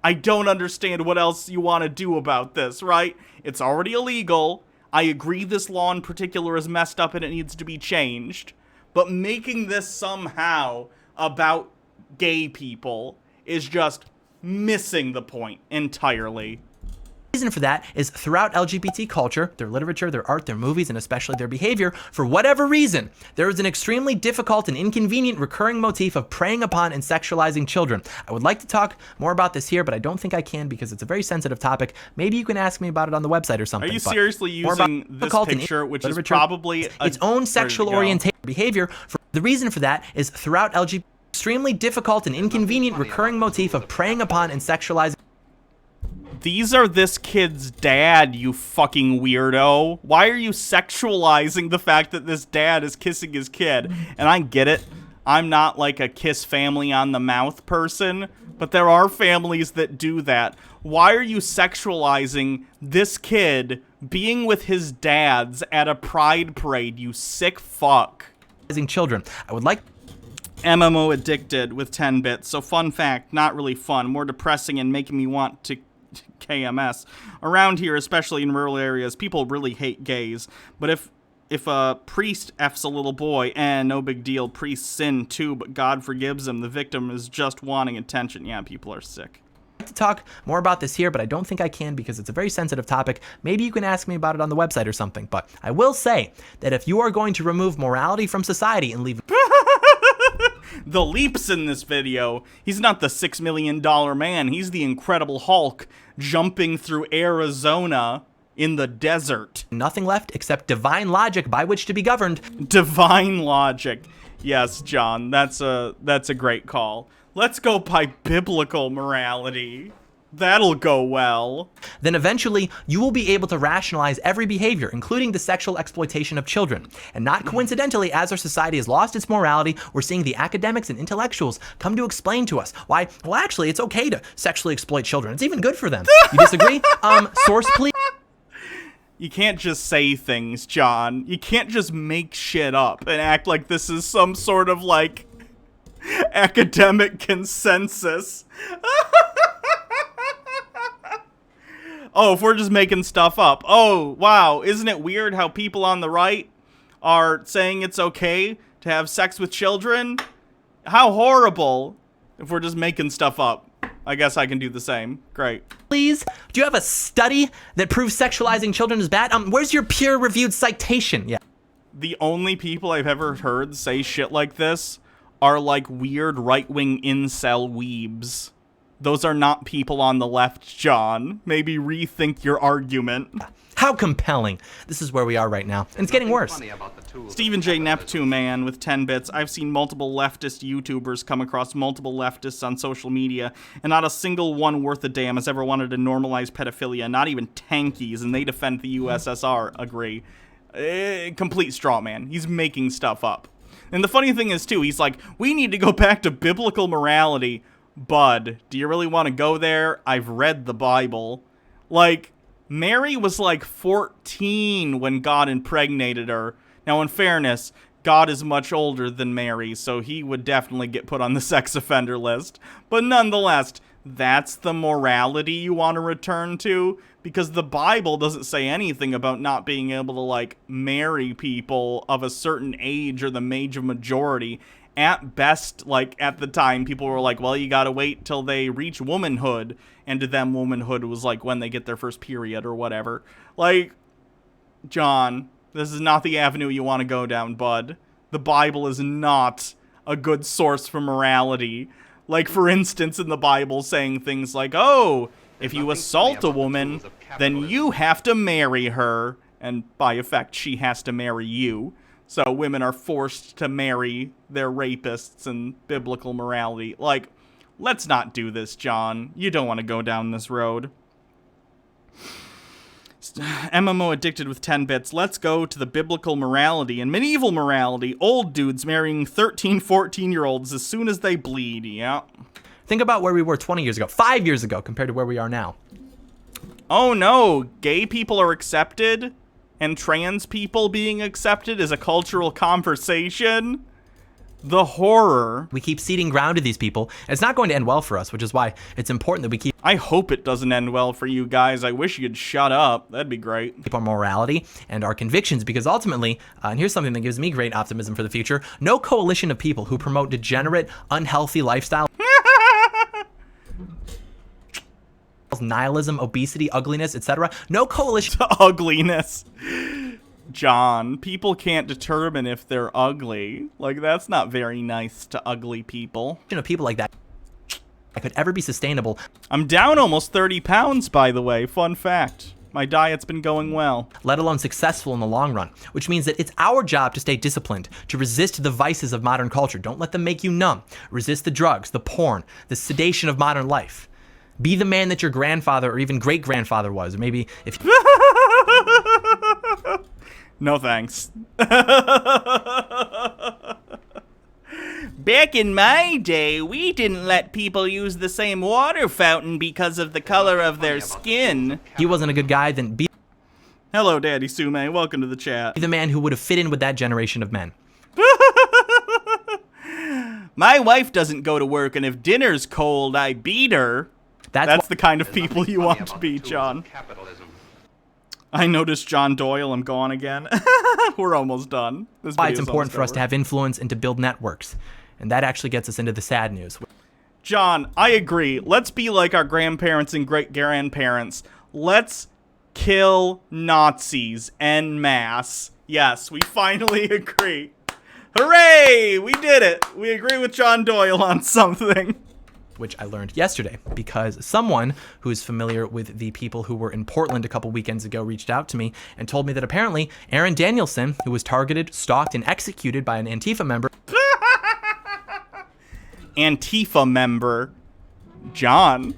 I don't understand what else you want to do about this, right? It's already illegal. I agree this law in particular is messed up and it needs to be changed. But making this somehow about gay people is just missing the point entirely. The reason for that is throughout LGBT culture, their literature, their art, their movies, and especially their behavior, for whatever reason, there is an extremely difficult and inconvenient recurring motif of preying upon and sexualizing children. I would like to talk more about this here, but I don't think I can because it's a very sensitive topic. Maybe you can ask me about it on the website or something. Are you seriously using this picture, which is probably its own sexual orientation behavior? The reason for that is throughout LGBT extremely difficult and inconvenient recurring motif of preying upon and sexualizing. These are this kid's dad, you fucking weirdo. Why are you sexualizing the fact that this dad is kissing his kid? And I get it. I'm not like a kiss family on the mouth person, but there are families that do that. Why are you sexualizing this kid being with his dads at a pride parade, you sick fuck? Children. I would like MMO addicted with 10 bits. So fun fact, not really fun, more depressing and making me want to KMS. Around here, especially in rural areas, people really hate gays. But if a priest F's a little boy, no big deal, priests sin too, but God forgives him. The victim is just wanting attention. Yeah, people are sick. I'd like to talk more about this here, but I don't think I can because it's a very sensitive topic. Maybe you can ask me about it on the website or something. But I will say that if you are going to remove morality from society and leave the leaps in this video, he's not the $6 million man. He's the Incredible Hulk jumping through Arizona in the desert. Nothing left except divine logic by which to be governed. Divine logic. Yes, John, that's a great call. Let's go by biblical morality. That'll go well. Then eventually, you will be able to rationalize every behavior, including the sexual exploitation of children. And not coincidentally, as our society has lost its morality, we're seeing the academics and intellectuals come to explain to us why, well, actually, it's okay to sexually exploit children. It's even good for them. You disagree? Source, please. You can't just say things, John. You can't just make shit up and act like this is some sort of, like, academic consensus. Oh, if we're just making stuff up. Oh, wow. Isn't it weird how people on the right are saying it's okay to have sex with children? How horrible if we're just making stuff up. I guess I can do the same. Great. Please, do you have a study that proves sexualizing children is bad? Where's your peer-reviewed citation? Yeah. The only people I've ever heard say shit like this are like weird right-wing incel weebs. Those are not people on the left, John. Maybe rethink your argument. How compelling. This is where we are right now. And it's getting worse. Stephen J. Neptune, man, with 10 bits. I've seen multiple leftist YouTubers come across multiple leftists on social media, and not a single one worth a damn has ever wanted to normalize pedophilia, not even tankies, and they defend the USSR. Agree. Complete straw man. He's making stuff up. And the funny thing is, too, he's like, we need to go back to biblical morality. Bud, do you really want to go there? I've read the Bible. Like, Mary was like 14 when God impregnated her. Now, in fairness, God is much older than Mary, so he would definitely get put on the sex offender list. But nonetheless, that's the morality you want to return to? Because the Bible doesn't say anything about not being able to, like, marry people of a certain age or the age of majority. At best, like, at the time, people were like, well, you gotta wait till they reach womanhood. And to them, womanhood was, like, when they get their first period or whatever. Like, John, this is not the avenue you want to go down, bud. The Bible is not a good source for morality. Like, for instance, in the Bible saying things like, oh, if you assault a woman, then you have to marry her. And by effect, she has to marry you. So women are forced to marry their rapists and biblical morality. Like, let's not do this, John. You don't want to go down this road. MMO addicted with 10 bits. Let's go to the biblical morality and medieval morality. Old dudes marrying 13, 14-year-olds as soon as they bleed. Yeah. Think about where we were 20 years ago, 5 years ago, compared to where we are now. Oh no, gay people are accepted? And trans people being accepted is a cultural conversation? The horror. We keep ceding ground to these people, and it's not going to end well for us, which is why it's important that we keep I hope it doesn't end well for you guys. I wish you'd shut up. That'd be great. our morality and our convictions, because ultimately, and here's something that gives me great optimism for the future, no coalition of people who promote degenerate, unhealthy lifestyle, nihilism, obesity, ugliness, etc. No coalition Ugliness. John, people can't determine if they're ugly. Like, that's not very nice to ugly people. of people like that could ever be sustainable, I'm down almost 30 pounds, by the way. Fun fact. My diet's been going well. let alone successful in the long run, which means that it's our job to stay disciplined, to resist the vices of modern culture. Don't let them make you numb. Resist the drugs, the porn, the sedation of modern life. Be the man that your grandfather or even great-grandfather was. Or maybe if No thanks. Back in my day, we didn't let people use the same water fountain because of the color of their skin. he wasn't a good guy, then be Hello, Daddy Sume. Welcome to the chat. the man who would have fit in with that generation of men. My wife doesn't go to work, and if dinner's cold, I beat her. That's the kind of people you want to be, John. I noticed John Doyle. I'm gone again. We're almost done. This why it's video's important for us almost to have influence and to build networks. And that actually gets us into the sad news. John, I agree. Let's be like our grandparents and great-grandparents. Let's kill Nazis en masse. Yes, we finally agree. Hooray! We did it. We agree with John Doyle on something. Which I learned yesterday because someone who is familiar with the people who were in Portland a couple weekends ago reached out to me and told me that apparently Aaron Danielson, who was targeted, stalked, and executed by an Antifa member, Antifa member. John,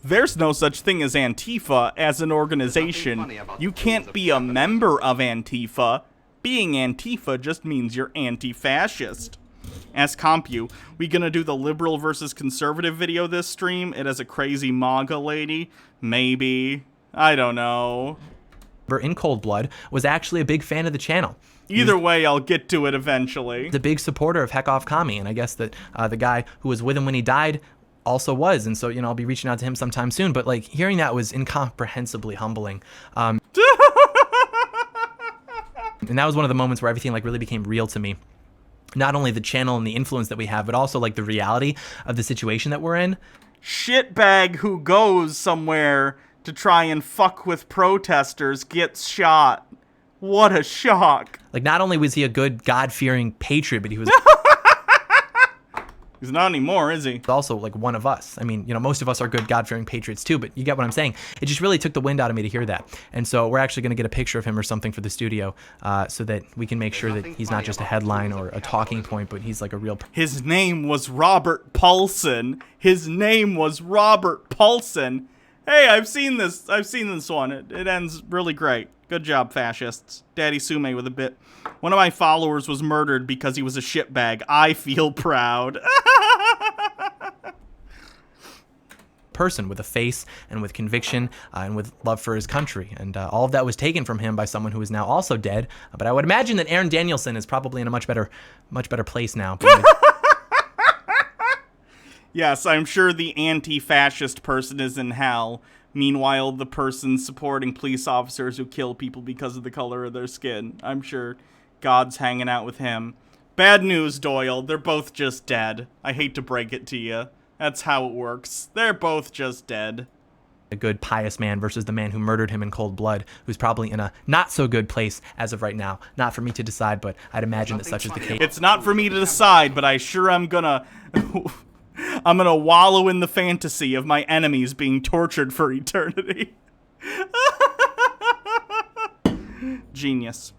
there's no such thing as Antifa as an organization. You can't be a member of Antifa. Being Antifa just means you're anti-fascist. Ask Compu, we gonna do the liberal versus conservative video this stream? It has a crazy MAGA lady? Maybe. I don't know. in cold blood, was actually a big fan of the channel. Either way, I'll get to it eventually. The big supporter of Off Commie, and I guess that the guy who was with him when he died also was, and so, you know, I'll be reaching out to him sometime soon, but like hearing that was incomprehensibly humbling. And that was one of the moments where everything like really became real to me. Not only the channel and the influence that we have, but also like the reality of the situation that we're in. Shitbag who goes somewhere to try and fuck with protesters gets shot. What a shock. Like, not only was he a good God-fearing patriot, but he was He's not anymore, is he? Also like one of us. I mean, you know, most of us are good God-fearing patriots too, but you get what I'm saying. It just really took the wind out of me to hear that. And so we're actually going to get a picture of him or something for the studio so that we can make sure that he's not just a headline or a talking point, but he's like a real His name was Robert Paulson. His name was Robert Paulson. Hey, I've seen this one. It ends really great. Good job, fascists. Daddy Sume with a bit. One of my followers was murdered because he was a shitbag. I feel proud. person with a face and with conviction and with love for his country. And all of that was taken from him by someone who is now also dead. But I would imagine that Aaron Danielson is probably in a much better place now. Yes, I'm sure the anti-fascist person is in hell. Meanwhile, the person supporting police officers who kill people because of the color of their skin. I'm sure God's hanging out with him. Bad news, Doyle. They're both just dead. I hate to break it to you. That's how it works. They're both just dead. A good, pious man versus the man who murdered him in cold blood, who's probably in a not-so-good place as of right now. Not for me to decide, but I'd imagine that such is the case. It's not for me to decide, but I sure am gonna... I'm gonna wallow in the fantasy of my enemies being tortured for eternity. Genius.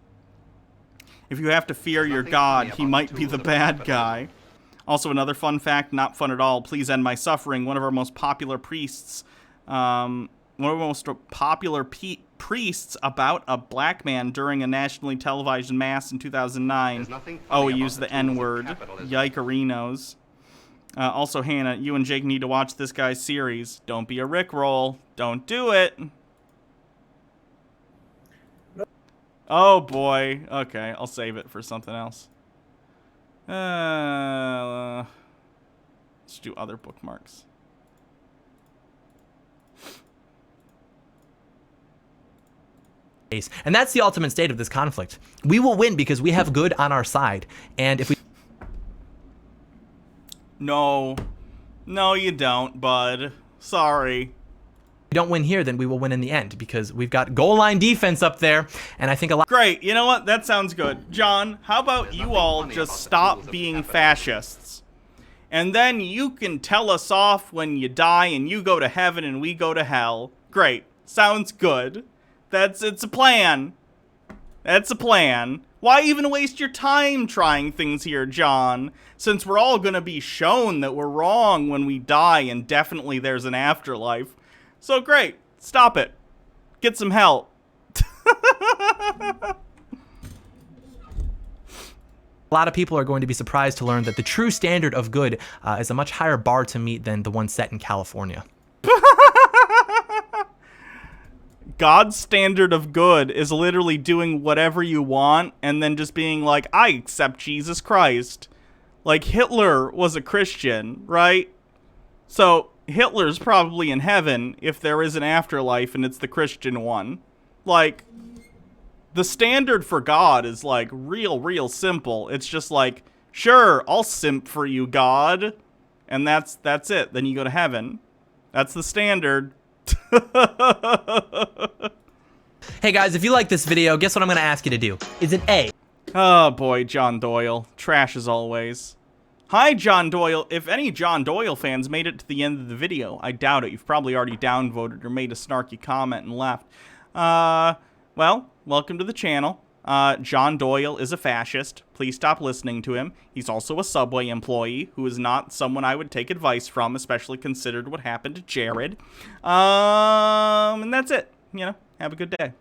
If you have to fear your god, he might be the bad guy. Also, another fun fact, not fun at all. Please end my suffering. One of our most popular priests, priests about a black man during a nationally televised mass in 2009. Oh, he used the N-word. Yikerinos. Also, Hannah, you and Jake need to watch this guy's series. Don't be a Rickroll. Don't do it. Oh, boy. Okay, I'll save it for something else. Let's do other bookmarks. And that's the ultimate state of this conflict. We will win because we have good on our side. And if we... No, you don't, bud. Sorry. we don't win here, then we will win in the end because we've got goal line defense up there, and I think a lot. Great. You know what? That sounds good. John, how about you all just stop being fascists? And then you can tell us off when you die and you go to heaven and we go to hell. Great. Sounds good. It's a plan. That's a plan. Why even waste your time trying things here, John? Since we're all gonna be shown that we're wrong when we die and definitely there's an afterlife. So great. Stop it. Get some help. A lot of people are going to be surprised to learn that the true standard of good is a much higher bar to meet than the one set in California. God's standard of good is literally doing whatever you want and then just being like, I accept Jesus Christ. Like, Hitler was a Christian, right? So Hitler's probably in heaven if there is an afterlife and it's the Christian one. Like, the standard for God is like real simple. It's just like, sure, I'll simp for you, God. And that's it. Then you go to heaven. That's the standard. Hey guys, if you like this video, guess what I'm going to ask you to do? Is it A? Oh boy, John Doyle. Trash as always. Hi, John Doyle. If any John Doyle fans made it to the end of the video, I doubt it. You've probably already downvoted or made a snarky comment and left. Well, welcome to the channel. John Doyle is a fascist. Please stop listening to him. He's also a Subway employee who is not someone I would take advice from, especially considered what happened to Jared. And that's it. You know, have a good day.